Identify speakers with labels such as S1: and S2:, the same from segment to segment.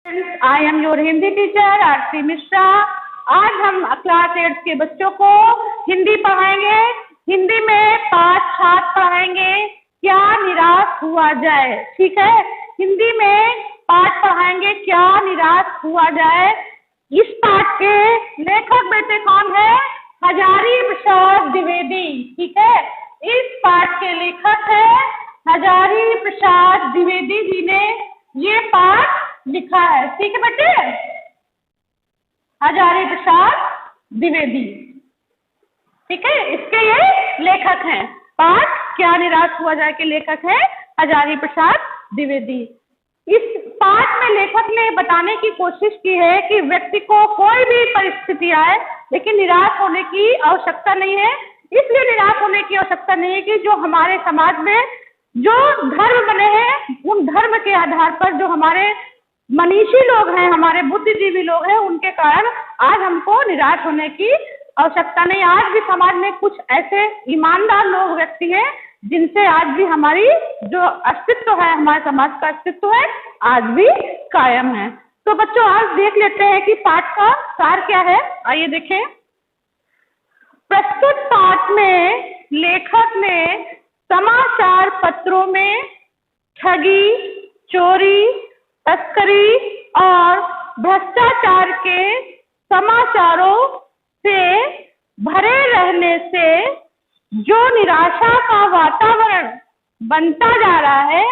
S1: I am your Hindi teacher Aarti Mishra. आज हम class 8 के बच्चों को हिंदी पढ़ाएंगे। हिंदी में पाठ 7 पढ़ाएंगे, क्या निराश हुआ जाए। ठीक है, हिंदी में पाठ पढ़ाएंगे, क्या निराश हुआ जाए। इस पाठ के लेखक बेटे कौन है? हजारी प्रसाद द्विवेदी। ठीक है, इस पाठ के लेखक है हजारी प्रसाद द्विवेदी जी ने ये पाठ लिखा है। ठीक है बेटे, हजारी प्रसाद द्विवेदी। ठीक है, इसके ये लेखक हैं। पाठ क्या निराश हुआ जाए के लेखक है हजारी प्रसाद द्विवेदी। इस पाठ में लेखक ने बताने की कोशिश की है कि व्यक्ति को कोई भी परिस्थिति आए लेकिन निराश होने की आवश्यकता नहीं है। इसलिए निराश होने की आवश्यकता नहीं है कि जो हमारे समाज में जो धर्म बने हैं उन धर्म के आधार पर जो हमारे मनीषी लोग हैं, हमारे बुद्धिजीवी लोग हैं, उनके कारण आज हमको निराश होने की आवश्यकता नहीं। आज भी समाज में कुछ ऐसे ईमानदार लोग व्यक्ति हैं जिनसे आज भी हमारी जो अस्तित्व है, हमारे समाज का अस्तित्व है, आज भी कायम है। तो बच्चों आज देख लेते हैं कि पाठ का सार क्या है। आइए देखें। प्रस्तुत पाठ में लेखक ने समाचार पत्रों में ठगी, चोरी, तस्करी और भ्रष्टाचार के समाचारों से भरे रहने से जो निराशा का वातावरण बनता जा रहा है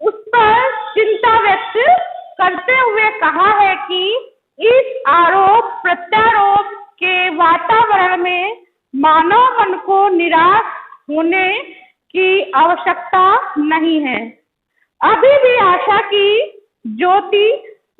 S1: उस पर चिंता व्यक्त करते हुए कहा है कि इस आरोप प्रत्यारोप के वातावरण में मानव मन को निराश होने की आवश्यकता नहीं है। अभी भी आशा की ज्योति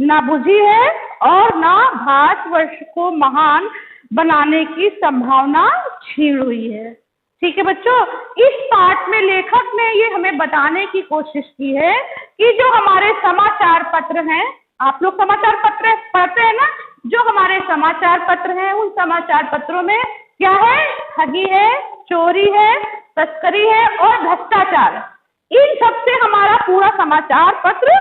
S1: न बुझी है और न भारतवर्ष को महान बनाने की संभावना छीन हुई है। ठीक है बच्चों, इस पाठ में लेखक ने ये हमें बताने की कोशिश की है कि जो हमारे समाचार पत्र हैं, आप लोग समाचार पत्र पढ़ते हैं ना, जो हमारे समाचार पत्र हैं उन समाचार पत्रों में क्या है? ठगी है, चोरी है, तस्करी है और भ्रष्टाचार। इन सब से हमारा पूरा समाचार पत्र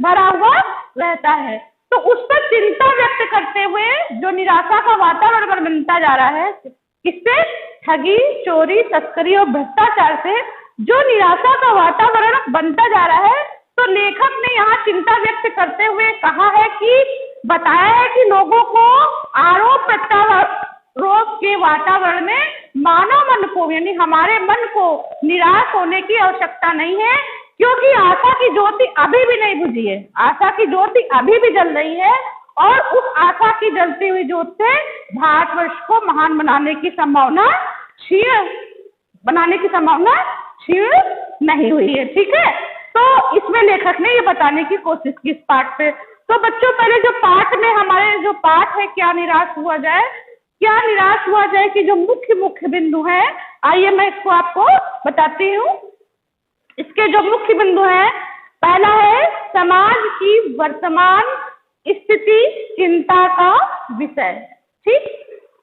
S1: भरा हुआ रहता है। तो उस पर चिंता व्यक्त करते हुए जो निराशा का वातावरण बनता जा रहा है, किससे? ठगी, चोरी, तस्करी और भ्रष्टाचार से जो निराशा का वातावरण बनता जा रहा है, तो लेखक ने यहाँ चिंता व्यक्त करते हुए कहा है कि बताया है कि लोगों को आरोप प्रत्यारोप के वातावरण में मानव मन को यानी हमारे मन को निराश होने की आवश्यकता नहीं है, क्योंकि आशा की ज्योति अभी भी नहीं बुझी है। आशा की ज्योति अभी भी जल रही है और उस आशा की जलती हुई ज्योति से भारतवर्ष को महान बनाने की संभावना क्षीण नहीं हुई है। ठीक है, तो इसमें लेखक ने ये बताने की कोशिश की इस पाठ पे। तो बच्चों पहले जो पाठ में हमारे जो पाठ है क्या निराश हुआ जाए, क्या निराश हुआ जाए कि जो मुख्य बिंदु है, आइए मैं इसको आपको बताती हूँ। इसके जो मुख्य बिंदु हैं, पहला है समाज की वर्तमान स्थिति चिंता का विषय। ठीक,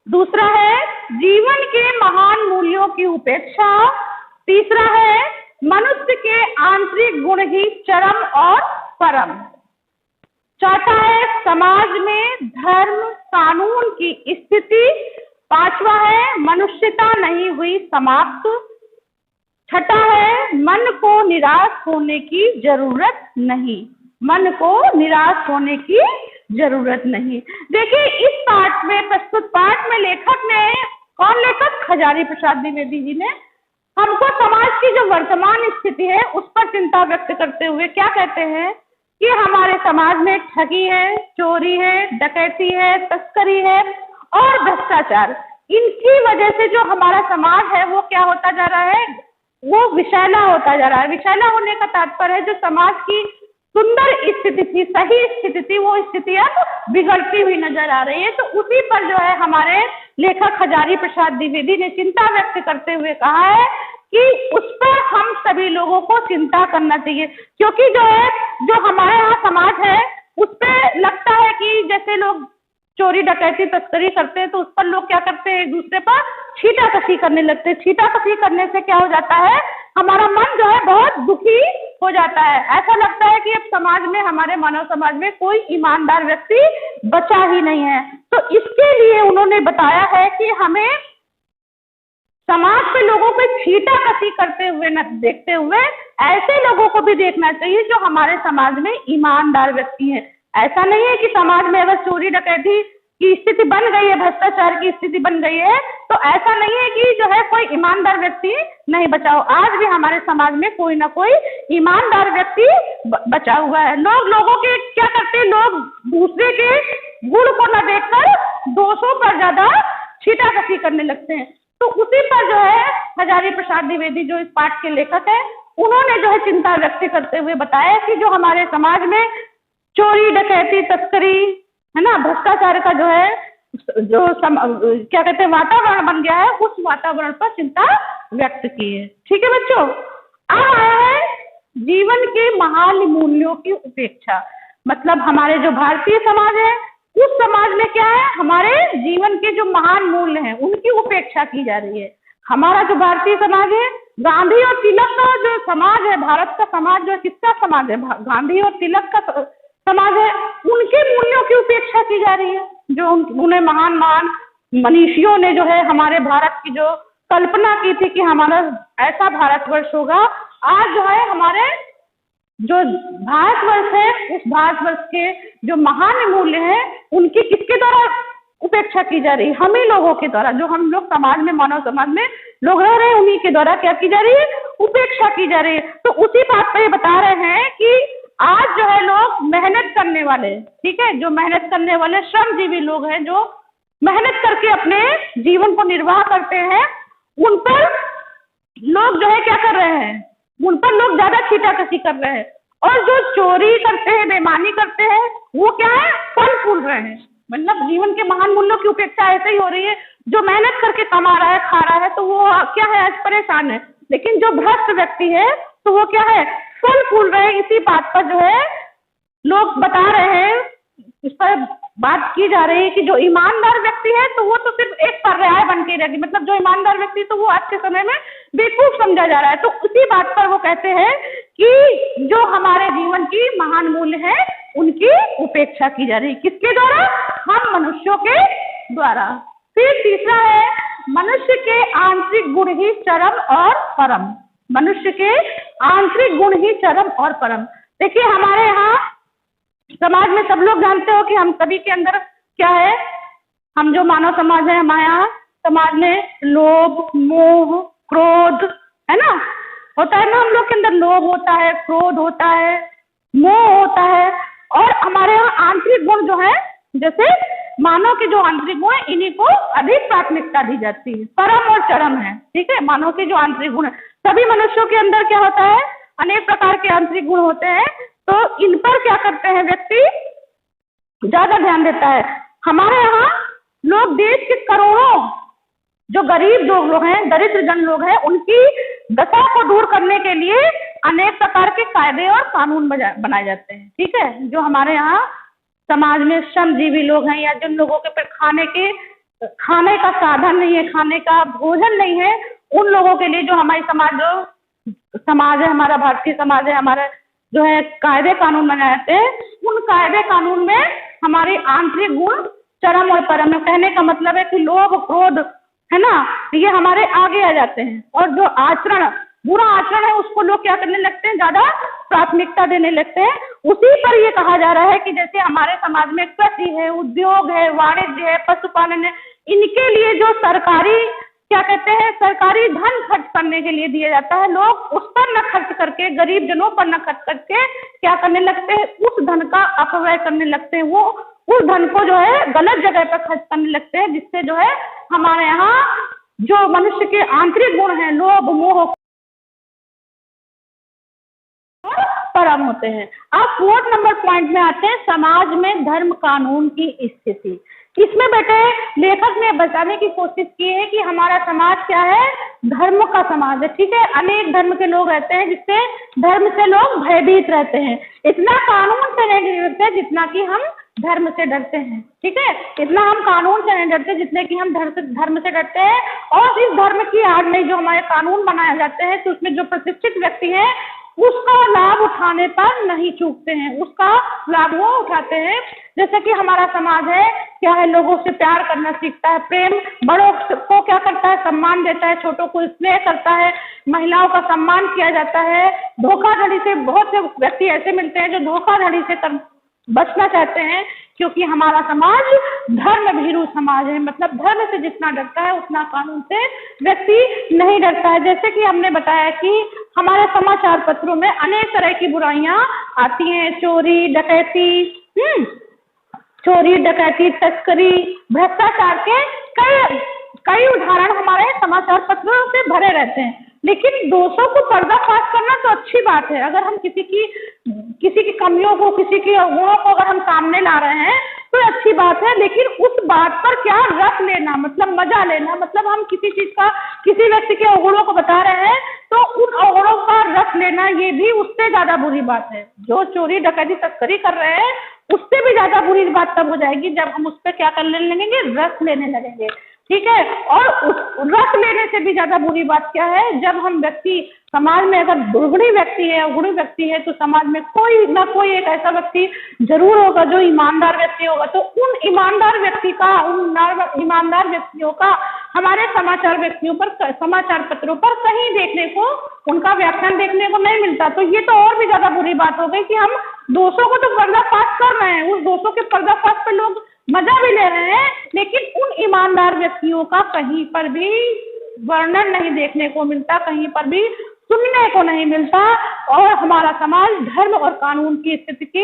S1: दूसरा है जीवन के महान मूल्यों की उपेक्षा। तीसरा है मनुष्य के आंतरिक गुण ही चरम और परम। चौथा है समाज में धर्म कानून की स्थिति। पांचवा है मनुष्यता नहीं हुई समाप्त। छठा है मन को निराश होने की जरूरत नहीं। मन को निराश होने की जरूरत नहीं। देखिए इस पाठ में, प्रस्तुत पाठ में लेखक ने, कौन लेखक? हजारी प्रसाद द्विवेदी जी ने हमको समाज की जो वर्तमान स्थिति है उस पर चिंता व्यक्त करते हुए क्या कहते हैं कि हमारे समाज में ठगी है, चोरी है, डकैती है, तस्करी है और भ्रष्टाचार। इनकी वजह से जो हमारा समाज है वो क्या होता जा रहा है? वो विषैला होता जा रहा है। विषैला होने का तात्पर्य है जो समाज की सुंदर स्थिति थी, सही स्थिति थी, वो स्थिति अब बिगड़ती हुई नजर आ रही है। तो उसी पर जो है हमारे लेखक हजारी प्रसाद द्विवेदी ने चिंता व्यक्त करते हुए कहा है कि उस पर हम सभी लोगों को चिंता करना चाहिए, क्योंकि जो है जो हमारे यहाँ समाज है उस पर लगता है कि जैसे लोग चोरी डकैती तस्करी करते हैं तो उस पर लोग क्या करते हैं? एक दूसरे पर छीटाकशी करने लगते हैं। छीटाकशी करने से क्या हो जाता है हमारा मन जो है बहुत दुखी हो जाता है। ऐसा लगता है कि अब समाज में, हमारे मानव समाज में कोई ईमानदार व्यक्ति बचा ही नहीं है। तो इसके लिए उन्होंने बताया है कि हमें समाज पे लोगों पे छींटाकशी करते हुए न देखते हुए ऐसे लोगों को भी देखना चाहिए जो हमारे समाज में ईमानदार व्यक्ति हैं। ऐसा नहीं है कि समाज में अगर चोरी डकैती की स्थिति बन गई है, भ्रष्टाचार की स्थिति बन गई है, तो ऐसा नहीं है कि जो है कोई ईमानदार व्यक्ति नहीं बचा हो। आज भी हमारे समाज में कोई ना कोई ईमानदार व्यक्ति बचा हुआ है। लोगों के क्या करते हैं, लोग दूसरे के गुण को न देखकर दोषों पर ज्यादा छींटाकशी करने लगते हैं। तो उसी पर जो है हजारी प्रसाद द्विवेदी जो इस पाठ के लेखक है, उन्होंने जो है चिंता व्यक्त करते हुए बताया कि जो हमारे समाज में चोरी डकैती तस्करी है ना, भ्रष्टाचार का जो है क्या कहते हैं वातावरण बन गया है, उस वातावरण पर चिंता व्यक्त की है। ठीक है बच्चों, अब आया है जीवन के महान मूल्यों की उपेक्षा। मतलब हमारे जो भारतीय समाज है, उस समाज में क्या है, हमारे जीवन के जो महान मूल्य हैं उनकी उपेक्षा की जा रही है। हमारा जो भारतीय समाज है, गांधी और तिलक का जो समाज है, भारत का समाज जो है, किसका समाज है, गांधी और तिलक का समाज है, उनके मूल्यों की उपेक्षा की जा रही है। जो उन्हें महान मनीषियों ने जो है हमारे भारत की जो कल्पना की थी कि हमारा ऐसा भारतवर्ष होगा, आज जो है हमारे जो भारतवर्ष है, उस भारतवर्ष के जो महान मूल्य हैं उनकी किसके द्वारा उपेक्षा की जा रही है, हम ही लोगों के द्वारा। जो हम लोग समाज में, मानव समाज में लोग रह रहे हैं, उन्हीं के द्वारा क्या की जा रही है, उपेक्षा की जा रही है। तो उसी बात पर ये बता रहे हैं कि आज जो है लोग मेहनत करने वाले, ठीक है, जो मेहनत करने वाले श्रमजीवी लोग हैं, जो मेहनत करके अपने जीवन को निर्वाह करते हैं, उन पर लोग जो है क्या कर रहे हैं, उन पर लोग ज्यादा छींटाकशी कर रहे हैं। और जो चोरी करते हैं, बेईमानी करते हैं, वो क्या है, फल फूल रहे हैं। मतलब जीवन के महान मूल्यों की उपेक्षा ऐसे ही हो रही है। जो मेहनत करके कमा रहा है, खा रहा है, तो वो क्या है, आज परेशान है। लेकिन जो भ्रष्ट व्यक्ति है, तो वो क्या है, फल फूल रहे हैं। इसी बात पर जो है लोग बता रहे हैं, इस पर बात की जा रही है कि जो ईमानदार व्यक्ति है, तो वो तो सिर्फ एक पर्याय बन के रहेगी। मतलब जो ईमानदार व्यक्ति, तो वो आज के समय में बेवकूफ समझा जा रहा है। तो उसी बात पर वो कहते हैं कि जो हमारे जीवन की महान मूल्य है, उनकी उपेक्षा की जा रही है। किसके द्वारा, हम मनुष्यों के द्वारा। फिर तीसरा है, मनुष्य के आंतरिक गुण ही चरम और परम। मनुष्य के आंतरिक गुण ही चरम और परम। देखिए हमारे यहाँ समाज में सब लोग जानते हो कि हम सभी के अंदर क्या है, हम जो मानव समाज है, हमारे यहाँ समाज में लोभ, मोह, क्रोध है ना, होता है ना। हम लोग के अंदर लोभ होता है, क्रोध होता है, मोह होता है। और हमारे यहाँ आंतरिक गुण जो है, जैसे मानव के जो आंतरिक गुण है, इन्हीं को अधिक प्राथमिकता दी जाती है। परम और चरम है, ठीक है। मानव के जो आंतरिक गुण है, सभी मनुष्यों के अंदर क्या होता है, अनेक प्रकार के आंतरिक गुण होते हैं। तो इन पर क्या करते हैं व्यक्ति, ज्यादा ध्यान देता है। हमारे यहाँ लोग देश के करोड़ों जो गरीब लोग हैं, दरिद्र जन लोग हैं, उनकी दशा को दूर करने के लिए अनेक प्रकार के कायदे और कानून बनाए जाते हैं, ठीक है। जो हमारे यहाँ समाज में श्रमजीवी लोग हैं, या जिन लोगों के पास खाने का साधन नहीं है, खाने का भोजन नहीं है, उन लोगों के लिए जो हमारी समाज है, हमारा भारतीय समाज है, हमारा जो है कायदे कानून बनाए जाते हैं। उन कायदे कानून में हमारे आंतरिक गुण चरम और परम है। कहने का मतलब है कि लोभ, क्रोध है ना, ये हमारे आगे आ जाते हैं। और जो आचरण, बुरा आचरण है, उसको लोग क्या करने लगते हैं, ज्यादा प्राथमिकता देने लगते हैं। उसी पर ये कहा जा रहा है कि जैसे हमारे समाज में कृषि है, उद्योग है, वाणिज्य है, पशुपालन है, इनके लिए जो सरकारी क्या कहते हैं, सरकारी धन खर्च करने के लिए दिया जाता है, लोग उस पर न खर्च करके, गरीब जनों पर न खर्च करके क्या करने लगते हैं, उस धन का अपव्यय करने लगते हैं। वो उस धन को जो है गलत जगह पर खर्च करने लगते हैं, जिससे जो है हमारे यहाँ जो मनुष्य के आंतरिक गुण हैं, लोभ, मोह, परम होते हैं। अब 4 नंबर पॉइंट में आते हैं, समाज में धर्म कानून की स्थिति। इसमें बेटे लेखक ने बताने की कोशिश की है कि हमारा समाज क्या है, धर्म का समाज है, ठीक है। अनेक धर्म के लोग रहते हैं, जिससे धर्म से लोग भयभीत रहते हैं। इतना कानून से नहीं रहते जितना कि हम धर्म से डरते हैं। ठीक है, इतना हम कानून से नहीं डरते जितने कि हम धर्म से डरते हैं। और इस धर्म की आड़ में जो हमारे कानून बनाए जाते हैं तो उसमें जो प्रतिष्ठित व्यक्ति है उसका लाभ उठाने पर नहीं चूकते हैं, उसका लाभ वो उठाते हैं। जैसे कि हमारा समाज है क्या है, लोगों से प्यार करना सीखता है, प्रेम, बड़ों को क्या करता है, सम्मान देता है, छोटों को स्नेह करता है, महिलाओं का सम्मान किया जाता है। धोखाधड़ी से बहुत से व्यक्ति ऐसे मिलते हैं जो धोखाधड़ी से बचना चाहते हैं, क्योंकि हमारा समाज धर्म भीरू समाज है। मतलब धर्म से जितना डरता है उतना कानून से व्यक्ति नहीं डरता है। जैसे कि हमने बताया कि हमारे समाचार पत्रों में अनेक तरह की बुराइयां आती हैं, चोरी डकैती, तस्करी, भ्रष्टाचार के कई उदाहरण हमारे समाचार पत्रों से भरे रहते हैं। लेकिन दोषों को पर्दाफाश करना तो अच्छी बात है। अगर हम किसी की कमियों को, किसी की गुणों को अगर हम सामने ला रहे हैं तो अच्छी बात है, लेकिन उस बात पर क्या रस लेना, मतलब मजा लेना, मतलब हम किसी व्यक्ति के अवगुणों को बता रहे हैं तो उन अवगुणों का रस लेना, ये भी उससे ज्यादा बुरी बात है। जो चोरी डकैती तस्करी कर रहे हैं उससे भी ज्यादा बुरी बात तब हो जाएगी जब हम उस पर क्या करने लगेंगे, रस लेने लगेंगे। ठीक है, और उस रस लेने से भी ज्यादा बुरी बात क्या है, जब हम व्यक्ति समाज में अगर दुर्गुणी व्यक्ति है, अवगुणी व्यक्ति है, तो समाज में कोई ना कोई एक ऐसा व्यक्ति जरूर होगा जो ईमानदार व्यक्ति होगा। तो उन ईमानदार व्यक्तियों का हमारे समाचार पत्रों पर कहीं देखने को, उनका व्याख्यान देखने को नहीं मिलता। तो ये तो और भी ज्यादा बुरी बात हो गई कि हम दोषों को तो पर्दाफाश कर रहे हैं, उस दोषों के पर्दाफाश पे लोग मजा भी ले रहे हैं, लेकिन उन ईमानदार व्यक्तियों का कहीं पर भी वर्णन नहीं देखने को मिलता, कहीं पर भी सुनने को नहीं मिलता। और हमारा समाज धर्म और कानून की स्थिति की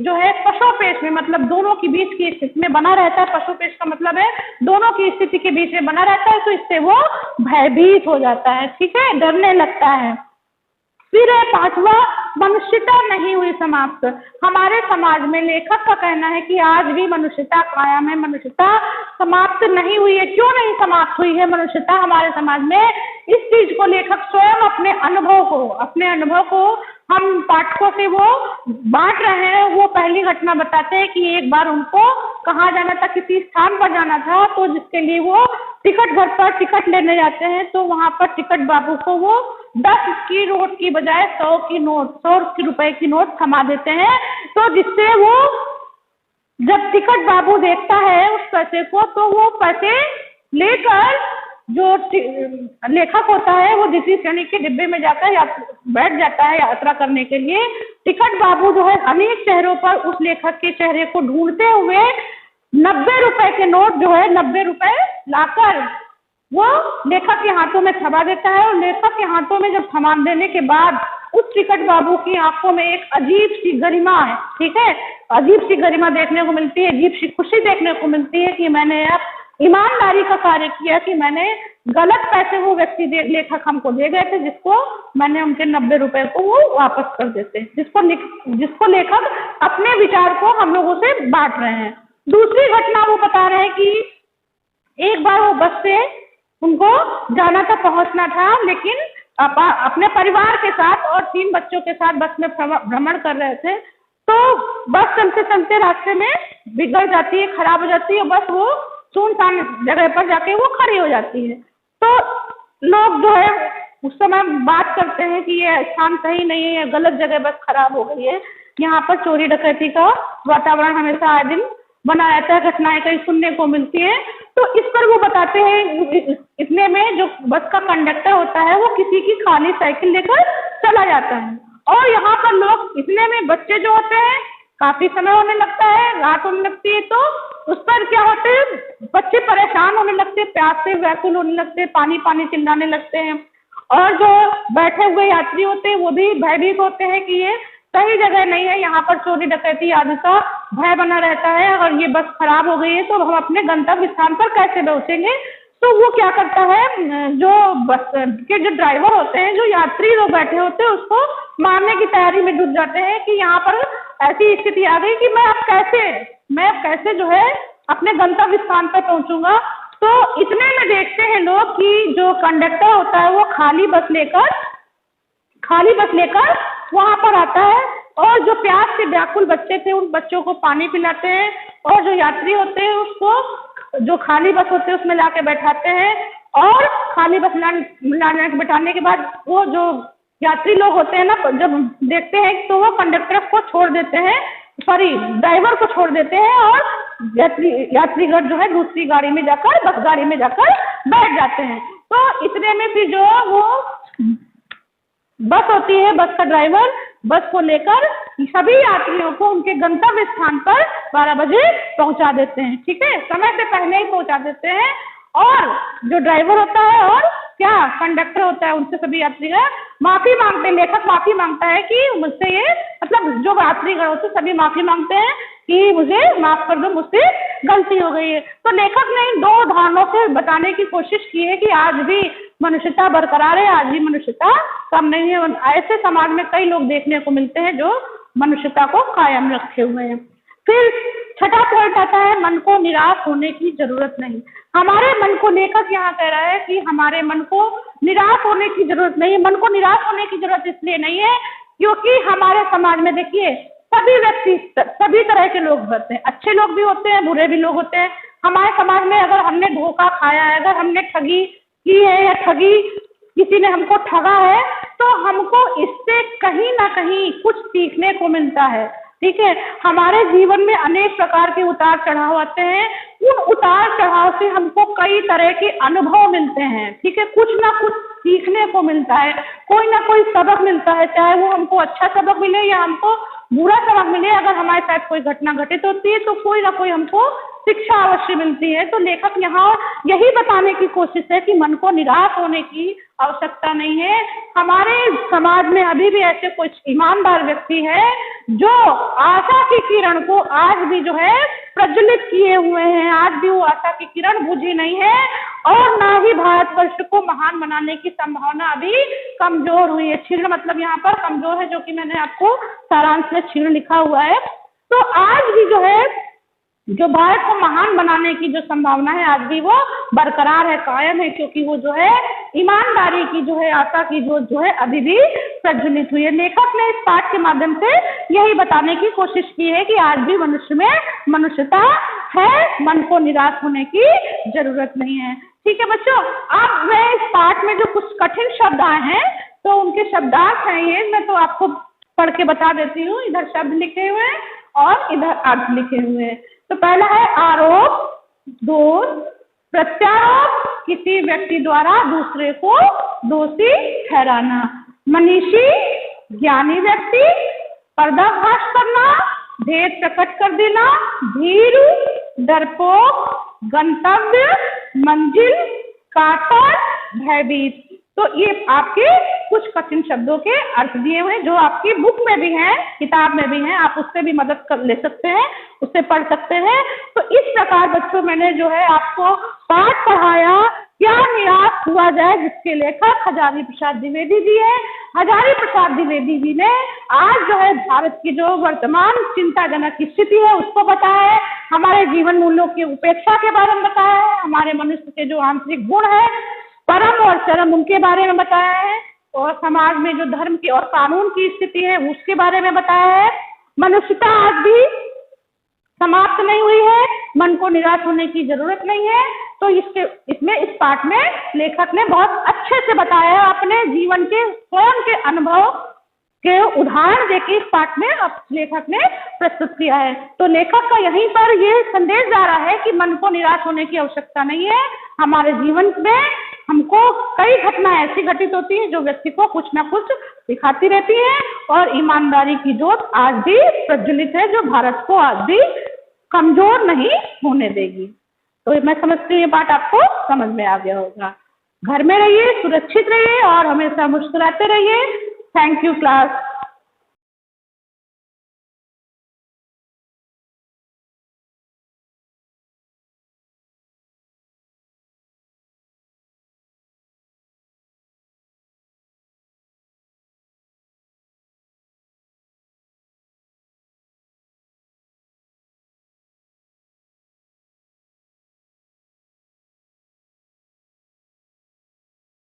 S1: जो है पशोपेश में, मतलब दोनों के बीच की स्थिति में बना रहता है। पशोपेश का मतलब है दोनों की स्थिति के बीच में बना रहता है, तो इससे वो भयभीत हो जाता है। ठीक है, डरने लगता है। फिर है पांचवा, मनुष्यता नहीं हुई समाप्त। हमारे समाज में लेखक का कहना है कि आज भी मनुष्यता कायम है, मनुष्यता समाप्त नहीं हुई है। क्यों नहीं समाप्त हुई है मनुष्यता हमारे समाज में? इस चीज को लेखक स्वयं अपने अनुभव को हम पाठकों से वो बांट रहे हैं। वो पहली घटना बताते हैं कि एक बार उनको कहाँ जाना था, किसी स्थान पर जाना था, तो जिसके लिए वो टिकट घर पर टिकट लेने जाते हैं, तो वहां पर टिकट बाबू को वो 10 की नोट की बजाय 100 रुपए की नोट थमा देते हैं। तो जिससे वो जब टिकट बाबू देखता है उस पैसे को, तो वो पैसे लेकर जो लेखक होता है वो द्वितीय श्रेणी के डिब्बे में जाकर बैठ जाता है यात्रा करने के लिए। टिकट बाबू जो है अनेक चेहरों पर उस लेखक के चेहरे को ढूंढते हुए 90 रुपए के नोट जो है 90 रुपए लाकर वो लेखक के हाथों में थमा देता है। और लेखक के हाथों में जब थमा देने के बाद उस टिकट बाबू की आंखों में एक अजीब सी गरिमा है, ठीक है, अजीब सी गरिमा देखने को मिलती है, अजीब सी खुशी देखने को मिलती है कि मैंने अब ईमानदारी का कार्य किया, कि मैंने गलत पैसे वो व्यक्ति लेखक हमको दे गए थे, जिसको मैंने उनके 90 रुपए को वो वापस कर देते, जिसको लेखक अपने विचार को हम लोगों से बांट रहे हैं। दूसरी घटना वो बता रहे हैं कि एक बार वो बस से उनको जाना था, पहुंचना था, लेकिन अपने परिवार के साथ और 3 बच्चों के साथ बस में भ्रमण कर रहे थे। तो बस चलते चलते रास्ते में बिगड़ जाती है, खराब हो जाती है बस, वो सुनसान जगह पर जाके वो खड़ी हो जाती है। तो लोग जो है उस समय बात करते हैं कि ये स्थान सही नहीं है, ये गलत जगह बस खराब हो गई है, यहाँ पर चोरी डकैती का वातावरण हमेशा आए दिन बना रहता है, घटनाएं कई सुनने को मिलती हैं। तो इस पर वो बताते हैं, इतने में जो बस का कंडक्टर होता है वो किसी की खाली साइकिल लेकर चला जाता है, और यहाँ पर लोग, इतने में बच्चे जो होते हैं, काफी समय होने लगता है, रात होने लगती है, तो उस पर क्या होते हैं, बच्चे परेशान होने लगते हैं, प्यास से व्याकुल होने लगते हैं, पानी पानी चिल्लाने लगते हैं, और जो बैठे हुए यात्री होते हैं वो भी भयभीत होते हैं कि ये सही जगह नहीं है, यहाँ पर चोरी डकैती आदि का भय बना रहता है, अगर ये बस खराब हो गई है तो हम अपने गंतव्य स्थान पर कैसे पहुंचेंगे। तो वो क्या करता है, जो बस के जो ड्राइवर होते हैं, जो यात्री लोग बैठे होते हैं, उसको मारने की तैयारी में जुट जाते हैं कि यहाँ पर ऐसी स्थिति आ गई कि मैं अब कैसे जो है अपने गंतव्य स्थान पर पहुंचूंगा। तो इतने में देखते हैं लोग कि जो कंडक्टर होता है वो खाली बस लेकर वहां पर आता है, और जो प्यास से व्याकुल बच्चे थे उन बच्चों को पानी पिलाते हैं, और जो यात्री होते हैं उसको जो खाली बस होते हैं उसमें लाके बैठाते हैं, और खाली बस बैठाने के बाद वो जो यात्री लोग होते हैं ना, जब देखते हैं तो वो कंडक्टर को छोड़ देते हैं, सॉरी ड्राइवर को छोड़ देते हैं, और यात्रीगण जो है दूसरी गाड़ी में जाकर, बस गाड़ी में जाकर बैठ जाते हैं। तो इतने में फिर जो वो बस होती है, बस का ड्राइवर बस को लेकर सभी यात्रियों को उनके गंतव्य स्थान पर 12 बजे पहुंचा देते हैं। ठीक है, समय से पहले ही पहुंचा देते हैं। और जो ड्राइवर होता है और क्या कंडक्टर होता है, उनसे सभी यात्रीगण माफी मांगते हैं। लेखक माफी मांगता है कि मुझसे ये, मतलब जो यात्रीगण होते हैं सभी माफी मांगते हैं कि मुझे माफ कर दो, मुझसे गलती हो गई है। तो लेखक ने इन दो उदाहरणों से बताने की कोशिश की है कि आज भी मनुष्यता बरकरार है, आज भी मनुष्यता कम नहीं है। ऐसे समाज में कई लोग देखने को मिलते हैं जो मनुष्यता को कायम रखे हुए हैं। फिर छठा पॉइंट आता है, मन को निराश होने की जरूरत नहीं। हमारे मन को, लेखक यहाँ कह रहा है कि हमारे मन को निराश होने की जरूरत नहीं है। मन को निराश होने की जरूरत इसलिए नहीं है क्योंकि हमारे समाज में देखिए सभी व्यक्ति, सभी तरह के लोग होते हैं, अच्छे लोग भी होते हैं, बुरे भी लोग होते हैं। हमारे समाज में अगर हमने धोखा खाया है, अगर हमने ठगी की है या किसी ने हमको ठगा है, तो हमको इससे कहीं ना कहीं कुछ सीखने को मिलता है। ठीक है, हमारे जीवन में अनेक प्रकार के उतार चढ़ाव आते हैं, उन उतार चढ़ाव से हमको कई तरह के अनुभव मिलते हैं। ठीक है, कुछ ना कुछ सीखने को मिलता है, कोई ना कोई सबक मिलता है, चाहे वो हमको अच्छा सबक मिले या हमको बुरा सबक मिले। अगर हमारे साथ कोई घटना घटित होती है तो कोई ना कोई हमको शिक्षा अवश्य मिलती है। तो लेखक यहाँ यही बताने की कोशिश है कि मन को निराश होने की आवश्यकता नहीं है। हमारे समाज में अभी भी ऐसे कुछ ईमानदार व्यक्ति है जो आशा की किरण को आज भी जो है प्रज्वलित किए हुए हैं, आज भी वो आशा की किरण बुझी नहीं है, और ना ही भारतवर्ष को महान बनाने की संभावना अभी कमजोर हुई है। क्षीण मतलब यहाँ पर कमजोर है, जो कि मैंने आपको सारांश में क्षीण लिखा हुआ है। तो आज भी जो है, जो भारत को महान बनाने की जो संभावना है आज भी वो बरकरार है, कायम है, क्योंकि वो जो है ईमानदारी की जो है, आशा की जो है अभी भी प्रज्वलित हुई है। लेखक ने इस पाठ के माध्यम से यही बताने की कोशिश की है कि आज भी मनुष्य में मनुष्यता है, मन को निराश होने की जरूरत नहीं है। ठीक है बच्चों, अब मैं इस पाठ में जो कुछ कठिन शब्द आए हैं तो उनके शब्दार्थ हैं ये, मैं तो आपको पढ़ के बता देती हूँ। इधर शब्द लिखे हुए हैं और इधर अर्थ लिखे हुए हैं। तो पहला है आरोप, दोष, प्रत्यारोप, किसी व्यक्ति द्वारा दूसरे को दोषी ठहराना। मनीषी, ज्ञानी व्यक्ति, पर्दाफाश करना, भेद प्रकट कर देना। भीरु, डरपोक, गंतव्य, मंजिल, कातर, भयभीत। तो ये आपके कुछ कठिन शब्दों के अर्थ दिए हुए हैं, जो आपकी बुक में भी हैं, किताब में भी हैं, आप उससे भी मदद कर ले सकते हैं, उससे पढ़ सकते हैं। तो इस प्रकार बच्चों मैंने जो है आपको पाठ पढ़ाया, क्या निराश हुआ जाए, जिसके लेखक हजारी प्रसाद द्विवेदी जी है। हजारी प्रसाद द्विवेदी जी ने आज जो है भारत की जो वर्तमान चिंताजनक स्थिति है उसको बताया है, हमारे जीवन मूल्यों की उपेक्षा के बारे में बताया है, हमारे मनुष्य के जो आंतरिक गुण है परम और चरम उनके बारे में बताया है, और समाज में जो धर्म की और कानून की स्थिति है उसके बारे में बताया है। मनुष्यता आज भी समाप्त नहीं हुई है, मन को निराश होने की जरूरत नहीं है। तो इसमें इस पाठ में लेखक ने बहुत अच्छे से बताया है, अपने जीवन के स्वयं के अनुभव के उदाहरण देके इस पाठ में लेखक ने प्रस्तुत किया है। तो लेखक का यहीं पर ये संदेश जा रहा है कि मन को निराश होने की आवश्यकता नहीं है। हमारे जीवन में हमको कई घटनाएं ऐसी घटित होती हैं जो व्यक्ति को कुछ ना कुछ सिखाती रहती है, और ईमानदारी की ज्योत आज भी प्रज्वलित है, जो भारत को आज भी कमजोर नहीं होने देगी। तो मैं समझती हूँ ये बात आपको समझ में आ गया होगा। घर में रहिए, सुरक्षित रहिए और हमेशा मुस्कुराते रहिए। Thank you class.